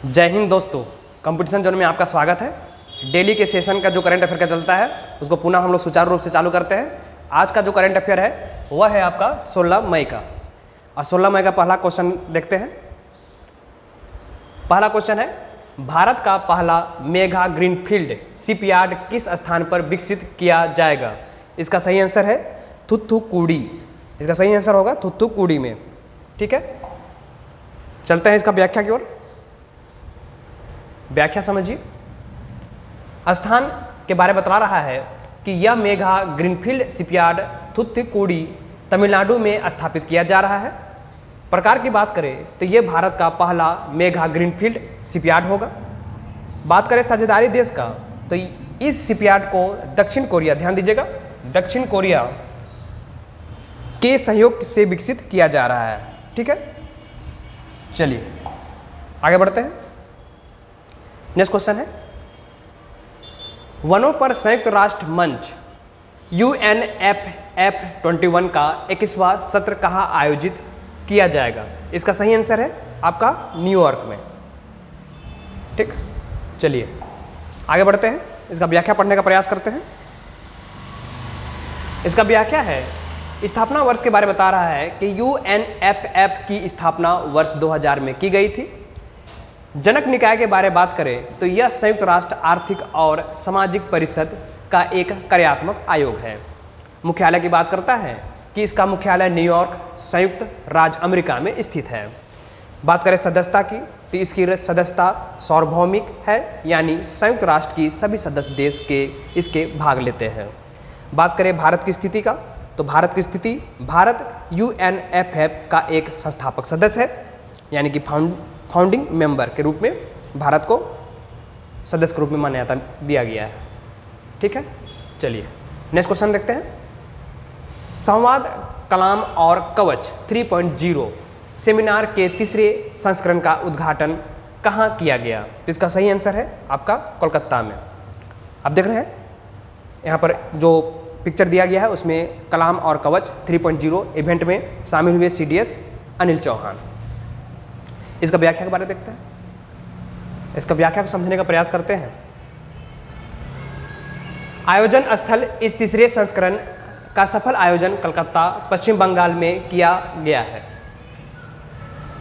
जय हिंद दोस्तों, competition zone में आपका स्वागत है। डेली के सेशन का जो करंट अफेयर का चलता है उसको पुनः हम लोग सुचारू रूप से चालू करते हैं। आज का जो करंट अफेयर है वह है आपका 16 मई का, और 16 मई का पहला क्वेश्चन देखते हैं। पहला क्वेश्चन है, भारत का पहला मेगा ग्रीनफील्ड शिपयार्ड किस स्थान पर विकसित किया जाएगा? इसका सही आंसर है थूथुकुडी। इसका सही आंसर होगा थूथुकुडी में। ठीक है, चलते हैं इसका व्याख्या की ओर। व्याख्या समझिए। स्थान के बारे में बता रहा है कि यह mega greenfield shipyard Thoothukudi Tamil Nadu में स्थापित किया जा रहा है। प्रकार की बात करें तो यह भारत का पहला मेगा ग्रीनफील्ड शिपयार्ड होगा। बात करें साझेदारी देश का तो इस शिपयार्ड को दक्षिण कोरिया, ध्यान दीजिएगा, दक्षिण कोरिया के सहयोग से विकसित किया जा रहा है। ठीक है, चलिए आगे बढ़ते हैं। नेक्स्ट क्वेश्चन है, वनों पर संयुक्त राष्ट्र मंच UNFF21 का 21वां सत्र कहाँ आयोजित किया जाएगा? इसका सही आंसर है आपका न्यूयॉर्क में। ठीक, चलिए आगे बढ़ते हैं। इसका व्याख्या पढ़ने का प्रयास करते हैं। इसका व्याख्या है, स्थापना वर्ष के बारे में बता रहा है कि UNFF की स्थापना वर्ष 2000 में की गई थी। जनक निकाय के बारे में बात करें तो यह संयुक्त राष्ट्र आर्थिक और सामाजिक परिषद का एक कार्यात्मक आयोग है। मुख्यालय की बात करता है कि इसका मुख्यालय न्यूयॉर्क, संयुक्त राज्य अमेरिका में स्थित है। बात करें सदस्यता की तो इसकी सदस्यता सार्वभौमिक है, यानी संयुक्त राष्ट्र की सभी सदस्य देश के इसके भाग लेते हैं। बात करें भारत की स्थिति का तो भारत की स्थिति, भारत UNFF का एक संस्थापक सदस्य है, यानी कि फाउंडिंग मेंबर के रूप में भारत को सदस्य के रूप में मान्यता दिया गया है। ठीक है, चलिए नेक्स्ट क्वेश्चन देखते हैं। संवाद, कलाम और कवच 3.0 सेमिनार के तीसरे संस्करण का उद्घाटन कहाँ किया गया? तो इसका सही आंसर है आपका कोलकाता में। आप देख रहे हैं यहाँ पर जो पिक्चर दिया गया है उसमें कलाम और कवच 3.0 इवेंट में शामिल हुए CDS अनिल चौहान। इसका व्याख्या के बारे में देखते हैं। इसका व्याख्या को समझने का प्रयास करते हैं। आयोजन स्थल, इस तीसरे संस्करण का सफल आयोजन कलकत्ता, पश्चिम बंगाल में किया गया है।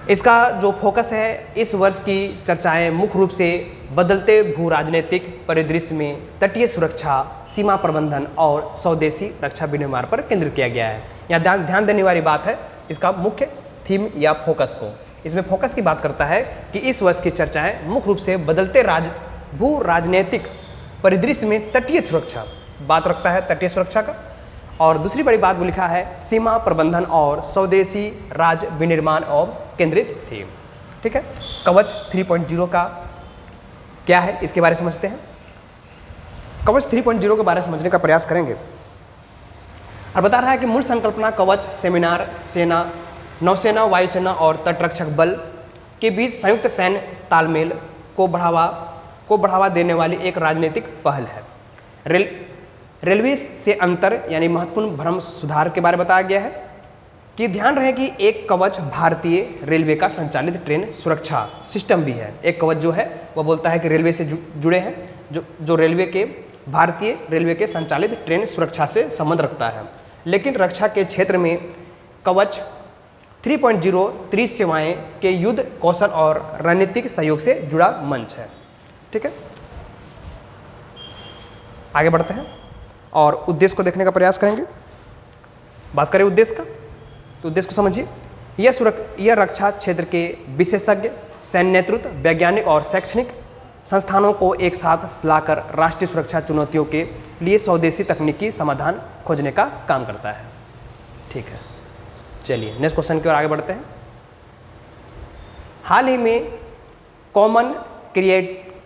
इसका जो फोकस है, इस वर्ष की चर्चाएं मुख्य रूप से बदलते भू राजनीतिक परिदृश्य में तटीय सुरक्षा, सीमा प्रबंधन और स्वदेशी रक्षा विनिर्माण पर केंद्रित किया गया है। यहाँ ध्यान देने वाली बात है इसका मुख्य थीम या फोकस को। इसमें फोकस की बात करता है कि इस वर्ष की चर्चाएं मुख्य रूप से बदलते भू राजनीतिक परिदृश्य में तटीय सुरक्षा बात रखता है, तटीय सुरक्षा का। और दूसरी बड़ी बात वो लिखा है सीमा प्रबंधन और स्वदेशी राज्य विनिर्माण और केंद्रित थी। ठीक है, कवच 3.0 का क्या है इसके बारे में समझते हैं। कवच 3.0 के बारे में समझने का प्रयास करेंगे। और बता रहा है कि मूल संकल्पना कवच सेमिनार सेना, नौसेना, वायुसेना और तटरक्षक बल के बीच संयुक्त सैन्य तालमेल को बढ़ावा देने वाली एक राजनीतिक पहल है। रेलवे से अंतर यानी महत्वपूर्ण भ्रम सुधार के बारे में बताया गया है कि ध्यान रहे कि एक कवच भारतीय रेलवे का संचालित ट्रेन सुरक्षा सिस्टम भी है। एक कवच जो है वह बोलता है कि रेलवे से जुड़े हैं, जो रेलवे के भारतीय रेलवे के संचालित ट्रेन सुरक्षा से संबंध रखता है। लेकिन रक्षा के क्षेत्र में कवच 3.0 त्रि सेवाएं के युद्ध कौशल और रणनीतिक सहयोग से जुड़ा मंच है। ठीक है, आगे बढ़ते हैं और उद्देश्य को देखने का प्रयास करेंगे। बात करें उद्देश्य का तो उद्देश्य को समझिए। यह रक्षा क्षेत्र के विशेषज्ञ, सैन्य नेतृत्व, वैज्ञानिक और शैक्षणिक संस्थानों को एक साथ लाकर राष्ट्रीय सुरक्षा चुनौतियों के लिए स्वदेशी तकनीकी समाधान खोजने का काम करता है। ठीक है, चलिए नेक्स्ट क्वेश्चन की ओर आगे बढ़ते हैं। हाल ही में common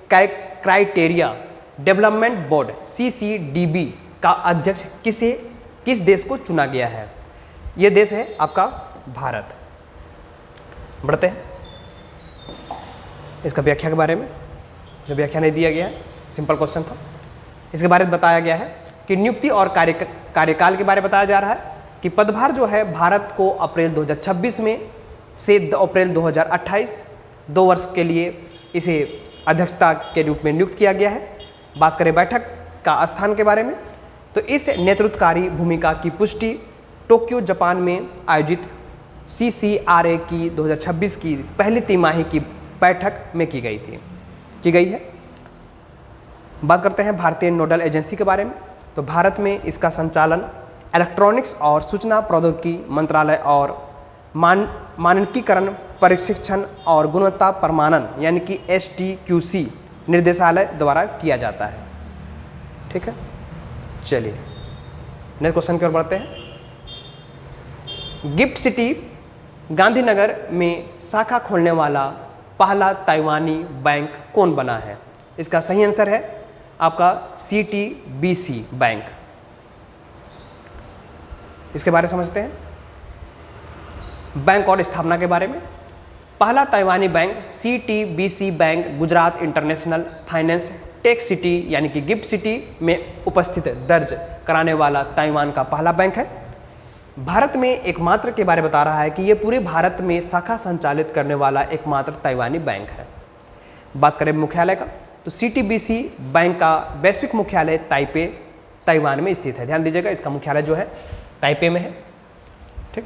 criteria development board CCDB का अध्यक्ष किस देश को चुना गया है? यह देश है आपका भारत। बढ़ते हैं इसका व्याख्या के बारे में। इसे व्याख्या नहीं दिया गया है, सिंपल क्वेश्चन था। इसके बारे में बताया गया है कि नियुक्ति और कार्यकाल के बारे में बताया जा रहा है कि पदभार जो है भारत को अप्रैल 2026 में से अप्रैल 2028 2 वर्ष के लिए इसे अध्यक्षता के रूप में नियुक्त किया गया है। बात करें बैठक का स्थान के बारे में, तो इस नेतृत्वकारी भूमिका की पुष्टि टोक्यो जापान में आयोजित CCRA की 2026 की पहली तिमाही की बैठक में की गई है। बात करते हैं भारतीय नोडल एजेंसी के बारे में, तो भारत में इसका संचालन इलेक्ट्रॉनिक्स और सूचना प्रौद्योगिकी मंत्रालय और मानकीकरण प्रशिक्षण और गुणवत्ता प्रमाणन यानी कि STQC निर्देशालय द्वारा किया जाता है। ठीक है, चलिए नेक्स्ट क्वेश्चन की ओर बढ़ते हैं। गिफ्ट सिटी गांधीनगर में शाखा खोलने वाला पहला ताइवानी बैंक कौन बना है? इसका सही आंसर है आपका CTBC बैंक। इसके बारे में समझते हैं, बैंक और स्थापना के बारे में। पहला ताइवानी bank CTBC bank Gujarat international finance tech city यानी कि गिफ्ट सिटी में उपस्थित दर्ज कराने वाला ताइवान का पहला बैंक है। भारत में एकमात्र के बारे में बता रहा है कि यह पूरे भारत में शाखा संचालित करने वाला एकमात्र ताइवानी बैंक है। बात करें मुख्यालय का, तो CTBC बैंक का वैश्विक मुख्यालय ताइपे ताइवान में स्थित है। ध्यान दीजिएगा, इसका मुख्यालय जो है ताइपे में है। ठीक,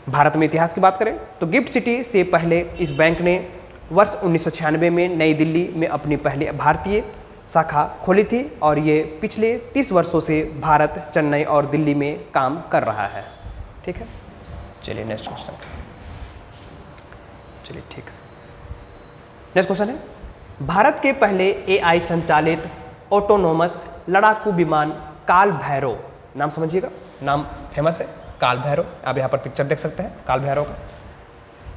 भारत में इतिहास की बात करें तो गिफ्ट सिटी से पहले इस बैंक ने वर्ष 1996 में नई दिल्ली में अपनी पहली भारतीय शाखा खोली थी और ये पिछले 30 वर्षों से भारत, चेन्नई और दिल्ली में काम कर रहा है। ठीक है, चलिए नेक्स्ट क्वेश्चन। चलिए ठीक है, नेक्स्ट क्वेश्चन है, भारत के पहले AI संचालित ऑटोनोमस लड़ाकू विमान काल भैरव, नाम समझिएगा, नाम फेमस है काल भैरव। आप यहाँ पर पिक्चर देख सकते हैं काल भैरव का।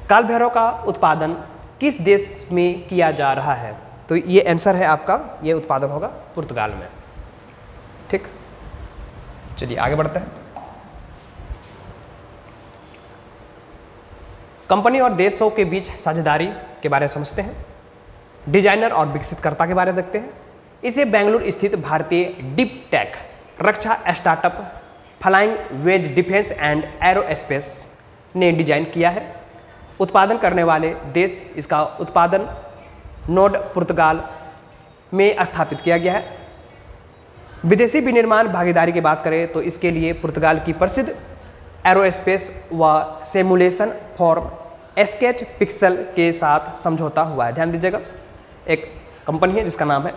काल भैरव का उत्पादन किस देश में किया जा रहा है? तो ये आंसर है आपका, ये उत्पादन होगा पुर्तगाल में। ठीक, चलिए आगे बढ़ते हैं। कंपनी और देशों के बीच साझेदारी के बारे में समझते हैं। डिजाइनर और विकसितकर्ता के बारे में देखते हैं। इसे बेंगलुरु स्थित भारतीय डीप टेक रक्षा startup Flying Wedge Defence and Aerospace ने डिजाइन किया है। उत्पादन करने वाले देश, इसका उत्पादन नोड पुर्तगाल में स्थापित किया गया है। विदेशी विनिर्माण भागीदारी की बात करें तो इसके लिए पुर्तगाल की प्रसिद्ध एरोस्पेस व सिमुलेशन फॉर्म स्केच पिक्सल के साथ समझौता हुआ है। ध्यान दीजिएगा, एक कंपनी है जिसका नाम है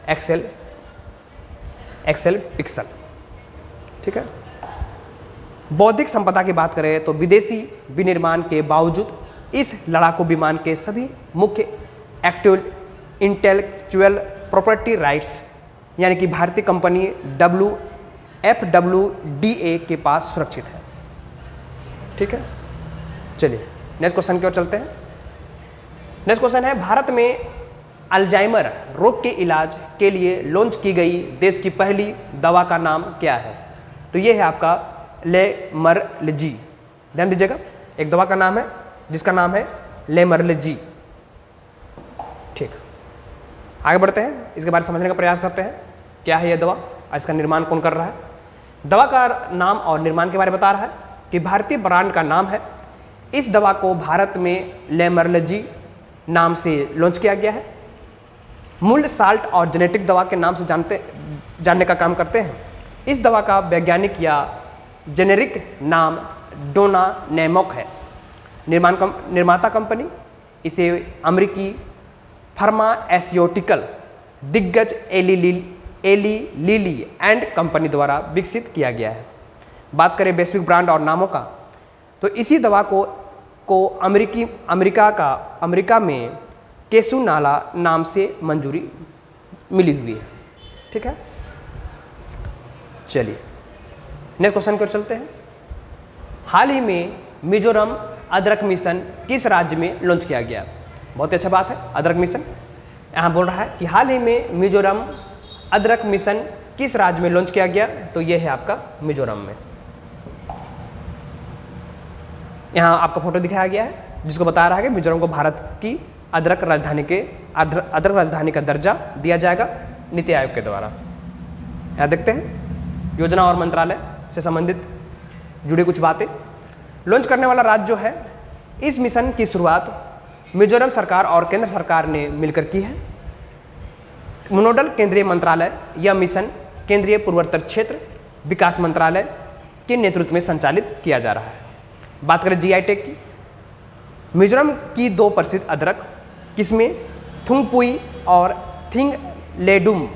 एक्सेल पिक्सल। ठीक है, बौद्धिक संपदा की बात करें तो विदेशी विनिर्माण के बावजूद इस लड़ाकू विमान के सभी मुख्य इंटेलेक्चुअल प्रॉपर्टी राइट्स यानी कि भारतीय कंपनी FWDA के पास सुरक्षित है। ठीक है, चलिए नेक्स्ट क्वेश्चन की ओर चलते हैं। नेक्स्ट क्वेश्चन है, भारत में अल्जाइमर रोग के इलाज के लिए लॉन्च की गई देश की पहली दवा का नाम क्या है? तो ये है आपका लेमर्लजी। ध्यान दीजिएगा, एक दवा का नाम है जिसका नाम है लेमर्लजी। ठीक, आगे बढ़ते हैं, इसके बारे में समझने का प्रयास करते हैं। क्या है यह दवा और इसका निर्माण कौन कर रहा है? दवा का नाम और निर्माण के बारे में बता रहा है कि भारतीय ब्रांड का नाम है। इस दवा को भारत में लेमर्लजी नाम से लॉन्च किया गया है। मूल साल्ट और जेनेटिक दवा के नाम से जानने का काम करते हैं। इस दवा का वैज्ञानिक या जेनेरिक नाम डोनानेमॉक है। निर्माता कंपनी, इसे अमेरिकी फार्मास्यूटिकल दिग्गज एली लिली एंड कंपनी द्वारा विकसित किया गया है। बात करें वैश्विक ब्रांड और नामों का, तो इसी दवा को अमेरिका में केसु नाला नाम से मंजूरी मिली हुई है। ठीक है, चलिए नेक्स्ट क्वेश्चन की ओर चलते हैं। हाल ही में मिजोरम अदरक मिशन किस राज्य में लॉन्च किया गया? बहुत ही अच्छा बात है, अदरक मिशन। यहाँ बोल रहा है कि हाल ही में मिजोरम अदरक मिशन किस राज्य में लॉन्च किया गया? तो यह है आपका मिजोरम में। यहाँ आपका फोटो दिखाया गया है जिसको बता रहा है कि मिजोरम को भारत की अदरक राजधानी का दर्जा दिया जाएगा नीति आयोग के द्वारा। यहाँ देखते हैं योजना और मंत्रालय से संबंधित जुड़ी कुछ बातें। लॉन्च करने वाला राज्य जो है, इस मिशन की शुरुआत मिजोरम सरकार और केंद्र सरकार ने मिलकर की है। नोडल केंद्रीय मंत्रालय या मिशन केंद्रीय पूर्वोत्तर क्षेत्र विकास मंत्रालय के नेतृत्व में संचालित किया जा रहा है। बात करें जीआई टैग की, मिजोरम की 2 प्रसिद्ध अदरक किस्में थुंगपुई और थिंगलेडुमम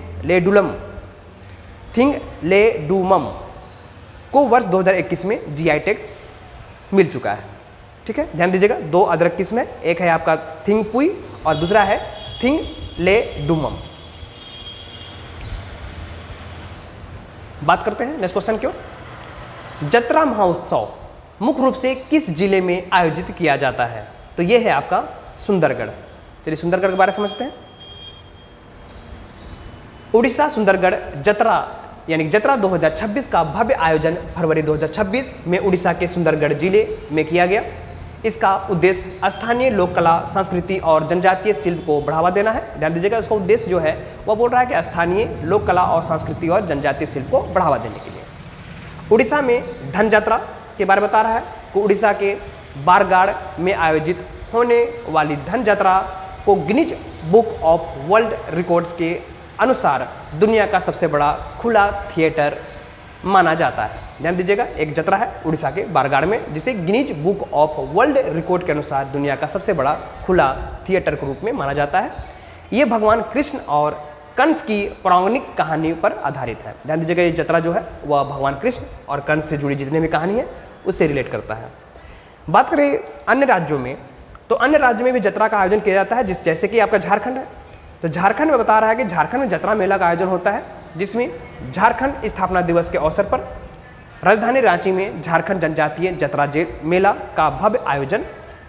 को वर्ष 2021 में जीआई टैग मिल चुका है। ठीक है, ध्यान दीजिएगा, 2 अदरक किस्म है, एक है आपका थिंगपुई और दूसरा है थिंगलेडुमम। बात करते हैं नेक्स्ट क्वेश्चन क्यों। जत्रा महोत्सव मुख्य रूप से किस जिले में आयोजित किया जाता है? तो यह है आपका सुंदरगढ़। चलिए सुंदरगढ़ के बारे में समझते हैं। उड़ीसा सुंदरगढ़ जत्रा यानी जत्रा 2026 का भव्य आयोजन फरवरी 2026 में उड़ीसा के सुंदरगढ़ जिले में किया गया। इसका उद्देश्य स्थानीय लोक कला, संस्कृति और जनजातीय शिल्प को बढ़ावा देना है। ध्यान दीजिएगा, इसका उद्देश्य जो है वह बोल रहा है कि स्थानीय लोक कला और संस्कृति और जनजातीय शिल्प को बढ़ावा देने के लिए। उड़ीसा में धन यात्रा के बारे में बता रहा है कि उड़ीसा के बारगाड़ में आयोजित होने वाली धन यात्रा को Guinness book of world records के अनुसार दुनिया का सबसे बड़ा खुला थिएटर माना जाता है। ध्यान दीजिएगा, एक जत्रा है उड़ीसा के बारगाड़ में जिसे Guinness book of world record के अनुसार दुनिया का सबसे बड़ा खुला थिएटर के रूप में माना जाता है। ये भगवान कृष्ण और कंस की पौराणिक कहानी पर आधारित है। ध्यान दीजिएगा, ये जत्रा जो है वह भगवान कृष्ण और कंस से जुड़ी जितनी भी कहानी है उससे रिलेट करता है। बात करें अन्य राज्यों में, तो अन्य राज्य में भी जत्रा का आयोजन किया जाता है, जैसे कि आपका झारखंड है। तो झारखंड में बता रहा है कि झारखंड में जत्रा मेला का आयोजन होता है, जिसमें झारखंड स्थापना दिवस के अवसर पर राजधानी रांची में झारखंड जनजातीय जत्रा मेला का भव्य आयोजन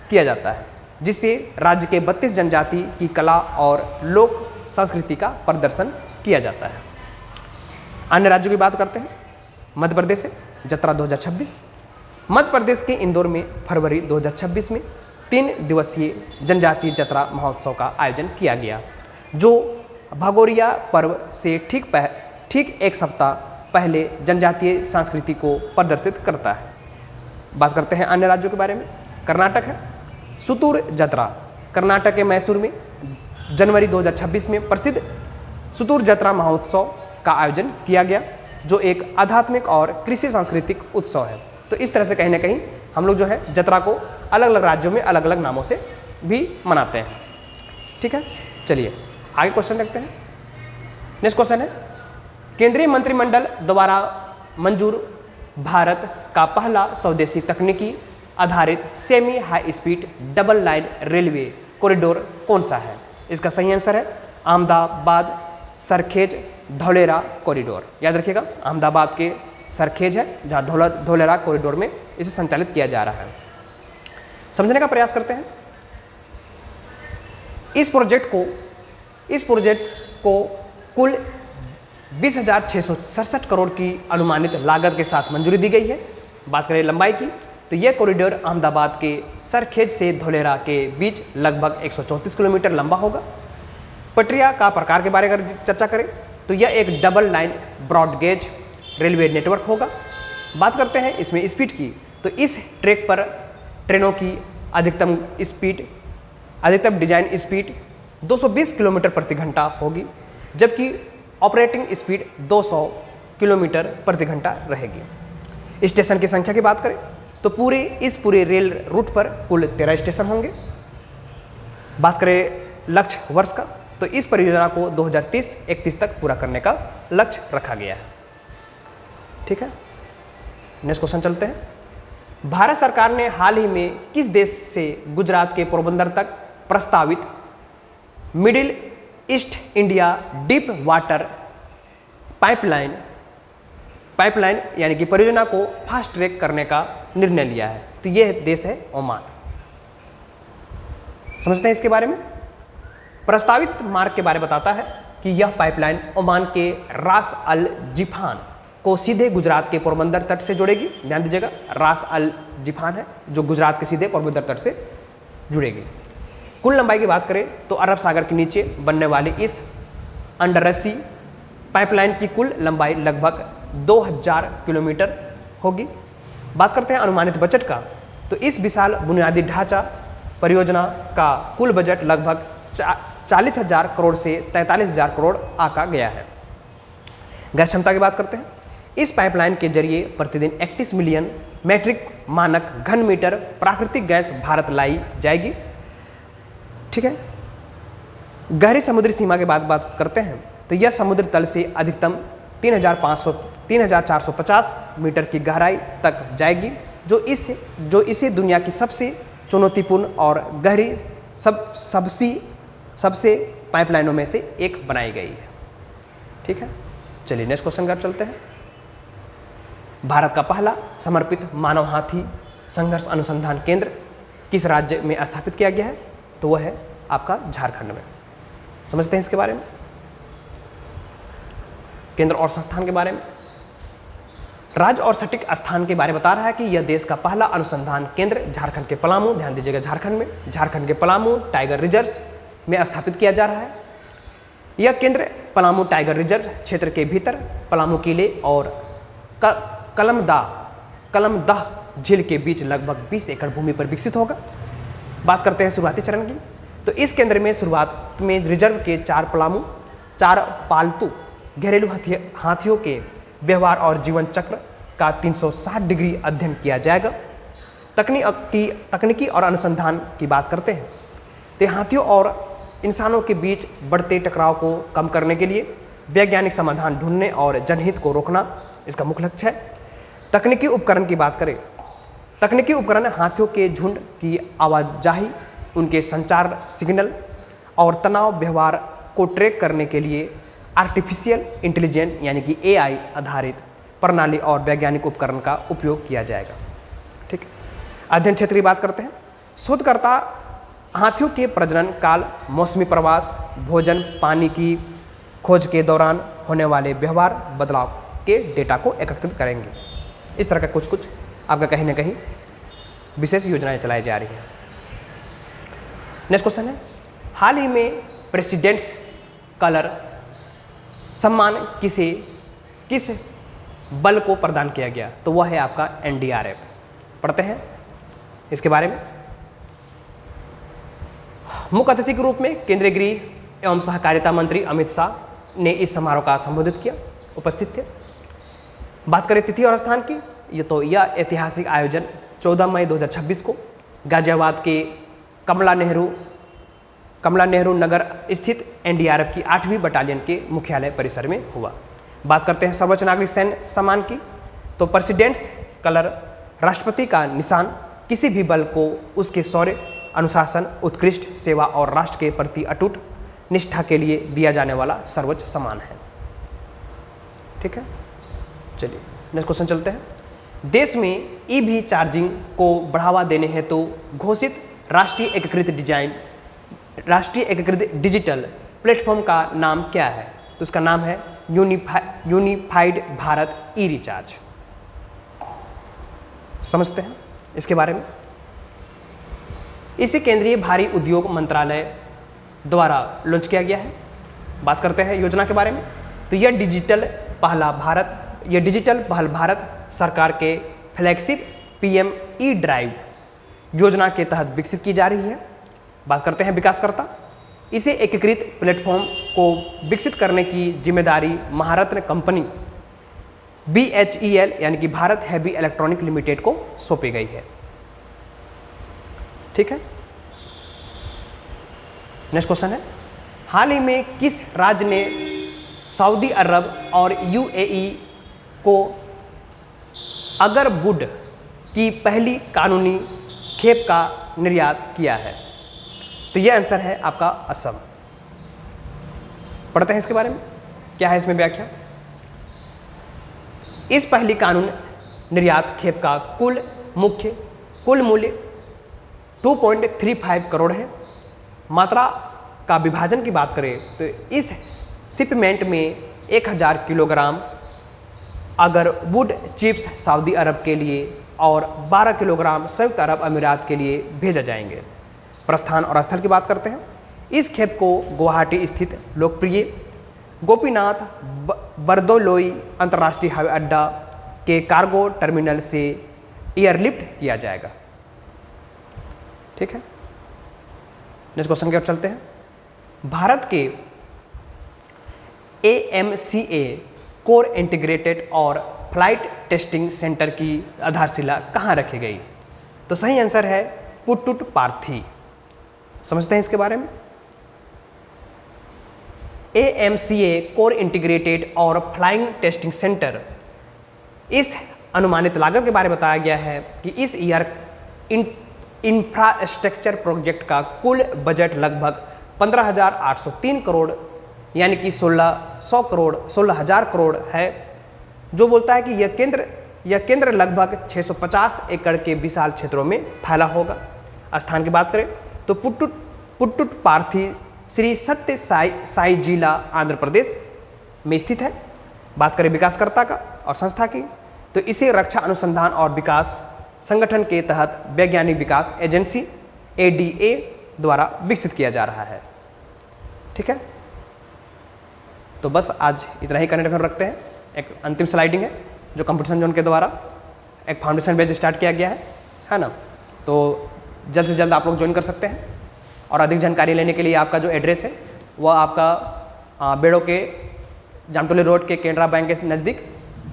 किया जाता है, जिससे राज्य के 32 जनजाति की कला और लोक संस्कृति का प्रदर्शन किया जाता है। अन्य राज्यों की बात करते हैं। मध्य प्रदेश से जत्रा 2026, मध्य प्रदेश के इंदौर में फरवरी 2026 में 3 दिवसीय जनजातीय जत्रा महोत्सव का आयोजन किया गया, जो भगोरिया पर्व से ठीक एक सप्ताह पहले जनजातीय संस्कृति को प्रदर्शित करता है। बात करते हैं अन्य राज्यों के बारे में। कर्नाटक है, सुतूर जत्रा कर्नाटक के मैसूर में जनवरी 2026 में प्रसिद्ध सुतूर जत्रा महोत्सव का आयोजन किया गया, जो एक आध्यात्मिक और कृषि सांस्कृतिक उत्सव है। तो इस तरह से कहीं ना कहीं हम लोग जो है जत्रा को अलग अलग राज्यों में अलग अलग नामों से भी मनाते हैं। ठीक है, चलिए आगे क्वेश्चन देखते हैं। नेक्स्ट क्वेश्चन है, केंद्रीय मंत्रिमंडल द्वारा मंजूर भारत का पहला स्वदेशी तकनीकी आधारित semi high speed double line railway corridor कौन सा है? इसका सही आंसर है अहमदाबाद सरखेज धौलेरा कॉरिडोर। याद रखिएगा, अहमदाबाद के सरखेज है जहाँ धौलेरा कॉरिडोर में इसे संचालित किया जा रहा है। समझने का प्रयास करते हैं। इस प्रोजेक्ट को कुल 20,667 करोड़ की अनुमानित लागत के साथ मंजूरी दी गई है। बात करें लंबाई की, तो यह कॉरिडोर अहमदाबाद के सरखेज से धौलेरा के बीच लगभग 134 किलोमीटर लंबा होगा। पटरिया का प्रकार के बारे में अगर चर्चा करें तो यह एक double line broad gauge railway network होगा। बात करते हैं इसमें स्पीड की, तो इस ट्रैक पर ट्रेनों की अधिकतम डिजाइन स्पीड 220 किलोमीटर प्रति घंटा होगी, जबकि ऑपरेटिंग स्पीड 200 किलोमीटर प्रति घंटा रहेगी। स्टेशन की संख्या की बात करें तो पूरे रेल रूट पर कुल 13 स्टेशन होंगे। बात करें लक्ष्य वर्ष का, तो इस परियोजना को 2030-31 तक पूरा करने का लक्ष्य रखा गया है। ठीक है, नेक्स्ट क्वेश्चन चलते हैं। भारत सरकार ने हाल ही में किस देश से गुजरात के पोरबंदर तक प्रस्तावित middle east India deep water pipeline यानी कि परियोजना को फास्ट ट्रैक करने का निर्णय लिया है? तो यह देश है ओमान। समझते हैं इसके बारे में। प्रस्तावित मार्ग के बारे में बताता है कि यह पाइपलाइन ओमान के रास अल जिफान को सीधे गुजरात के पोरबंदर तट से जोड़ेगी। ध्यान दीजिएगा, रास अल जिफान है जो गुजरात के सीधे पोरबंदर तट से जुड़ेगी। कुल लंबाई की बात करें तो अरब सागर के नीचे बनने वाली इस अंडरसी पाइपलाइन की कुल लंबाई लगभग 2000 किलोमीटर होगी। बात करते हैं अनुमानित बजट का, तो इस विशाल बुनियादी ढांचा परियोजना का कुल बजट लगभग 40,000 करोड़ से 43,000 करोड़ आका गया है। गैस क्षमता की बात करते हैं। इस पाइपलाइन के जरिए प्रतिदिन 31 मिलियन मैट्रिक मानक घन मीटर प्राकृतिक गैस भारत लाई जाएगी। ठीक है। गहरी समुद्री सीमा के बात करते हैं तो यह समुद्र तल से अधिकतम 3,450 मीटर की गहराई तक जाएगी, जो इसे दुनिया की सबसे चुनौतीपूर्ण और गहरी सबसे पाइपलाइनों में से एक बनाई गई है। ठीक है। चलिए नेक्स्ट क्वेश्चन की ओर चलते हैं। भारत का पहला समर्पित मानव हाथी संघर्ष अनुसंधान केंद्र किस राज्य में स्थापित किया गया है? तो वह है आपका झारखंड में। समझते हैं इसके बारे में, केंद्र और संस्थान के बारे में। राज्य और सटीक स्थान के बारे में बता रहा है कि यह देश का पहला अनुसंधान केंद्र झारखंड के पलामू, ध्यान दीजिएगा झारखंड के पलामू टाइगर रिजर्व में स्थापित किया जा रहा है। यह केंद्र पलामू टाइगर रिजर्व क्षेत्र के भीतर पलामू किले और कलमदाह झील के बीच लगभग 20 एकड़ भूमि पर विकसित होगा। बात करते हैं शुरुआती चरण की, तो इस केंद्र में शुरुआत में रिजर्व के 4 पालतू घरेलू हाथियों के व्यवहार और जीवन चक्र का 360 डिग्री अध्ययन किया जाएगा। तकनीकी और अनुसंधान की बात करते हैं तो हाथियों और इंसानों के बीच बढ़ते टकराव को कम करने के लिए वैज्ञानिक समाधान ढूंढने और जनहित को रोकना इसका मुख्य लक्ष्य है। तकनीकी उपकरण की बात करें, तकनीकी उपकरण हाथियों के झुंड की आवाजाही, उनके संचार सिग्नल और तनाव व्यवहार को ट्रैक करने के लिए आर्टिफिशियल इंटेलिजेंस यानी कि AI आधारित प्रणाली और वैज्ञानिक उपकरण का उपयोग किया जाएगा। ठीक है। अध्ययन क्षेत्र की बात करते हैं। शोधकर्ता हाथियों के प्रजनन काल, मौसमी प्रवास, भोजन, पानी की खोज के दौरान होने वाले व्यवहार बदलाव के डेटा को एकत्रित करेंगे। इस तरह का कुछ आपका कहीं ना कहीं विशेष योजनाएं चलाई जा रही हैं। नेक्स्ट क्वेश्चन है, हाल ही में प्रेसिडेंट्स कलर सम्मान किस बल को प्रदान किया गया? तो वह है आपका NDRF। पढ़ते हैं इसके बारे में। मुख्य अतिथि के रूप में केंद्रीय गृह एवं सहकारिता मंत्री अमित शाह ने इस समारोह का संबोधित किया, उपस्थित थे। बात करें तिथि और स्थान की, यह ऐतिहासिक आयोजन 14 मई 2026 को गाजियाबाद के कमला नेहरू नगर स्थित NDRF की 8वीं बटालियन के मुख्यालय परिसर में हुआ। बात करते हैं सर्वोच्च नागरिक सैन्य सम्मान की, तो प्रेसिडेंट्स कलर राष्ट्रपति का निशान किसी भी बल को उसके शौर्य, अनुशासन, उत्कृष्ट सेवा और राष्ट्र के प्रति अटूट निष्ठा के लिए दिया जाने वाला सर्वोच्च सम्मान है। ठीक है। चलिए नेक्स्ट क्वेश्चन चलते हैं। देश में EV चार्जिंग को बढ़ावा देने हेतु घोषित राष्ट्रीय एकीकृत डिजिटल प्लेटफॉर्म का नाम क्या है? तो उसका नाम है यूनिफाइड भारत ई-रिचार्ज। समझते हैं इसके बारे में। इसे केंद्रीय भारी उद्योग मंत्रालय द्वारा लॉन्च किया गया है। बात करते हैं योजना के बारे में, तो यह डिजिटल पहल भारत सरकार के फ्लैगशिप PM ई-ड्राइव योजना के तहत विकसित की जा रही है। बात करते हैं विकासकर्ता, इसे एकीकृत प्लेटफॉर्म को विकसित करने की जिम्मेदारी महारत्न कंपनी BHEL यानी कि भारत हैवी इलेक्ट्रॉनिक लिमिटेड को सौंपी गई है। ठीक है। नेक्स्ट क्वेश्चन है, हाल ही में किस राज्य ने सऊदी अरब और UAE को अगरवुड की पहली कानूनी खेप का निर्यात किया है? तो यह आंसर है आपका असम। पढ़ते हैं इसके बारे में, क्या है इसमें व्याख्या। इस पहली कानून निर्यात खेप का कुल मूल्य 2.35 करोड़ है। मात्रा का विभाजन की बात करें तो इस शिपमेंट में 1000 किलोग्राम अगरवुड चिप्स सऊदी अरब के लिए और 12 किलोग्राम संयुक्त अरब अमीरात के लिए भेजे जाएंगे। प्रस्थान और स्थल की बात करते हैं। इस खेप को गुवाहाटी स्थित लोकप्रिय गोपीनाथ बरदोलोई अंतर्राष्ट्रीय हवाई अड्डा के कार्गो टर्मिनल से एयरलिफ्ट किया जाएगा। ठीक है। नेक्स्ट क्वेश्चन की ओर चलते हैं। भारत के AMCA कोर इंटीग्रेटेड और फ्लाइट टेस्टिंग सेंटर की आधारशिला कहाँ रखी गई? तो सही आंसर है पुट्टुटपार्थी। समझते हैं इसके बारे में। AMCA कोर इंटीग्रेटेड और फ्लाइंग टेस्टिंग सेंटर, इस अनुमानित लागत के बारे में बताया गया है कि इस ईयर इंफ्रास्ट्रक्चर प्रोजेक्ट का कुल बजट लगभग 15,803 करोड़ यानी कि 16,000 करोड़ है, जो बोलता है कि यह केंद्र लगभग 650 एकड़ के विशाल क्षेत्रों में फैला होगा। स्थान की बात करें तो पुट्टुटपार्थी श्री सत्य साई जिला आंध्र प्रदेश में स्थित है। बात करें विकासकर्ता का और संस्था की, तो इसे रक्षा अनुसंधान और विकास संगठन के तहत वैज्ञानिक विकास एजेंसी ADA द्वारा विकसित किया जा रहा है। ठीक है, तो बस आज इतना ही करंट अफेयर रखते हैं। एक अंतिम स्लाइडिंग है जो कंपटीशन जोन के द्वारा एक फाउंडेशन बैच स्टार्ट किया गया है ना। तो जल्द से जल्द आप लोग ज्वाइन कर सकते हैं और अधिक जानकारी लेने के लिए आपका जो एड्रेस है वह आपका बेड़ो के जामटोली रोड के केनरा बैंक के नज़दीक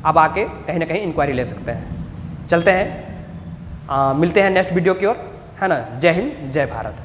आप आके कहीं ना कहीं इंक्वायरी ले सकते हैं। चलते हैं, मिलते हैं नेक्स्ट वीडियो की ओर, है ना। जय हिंद, जय भारत।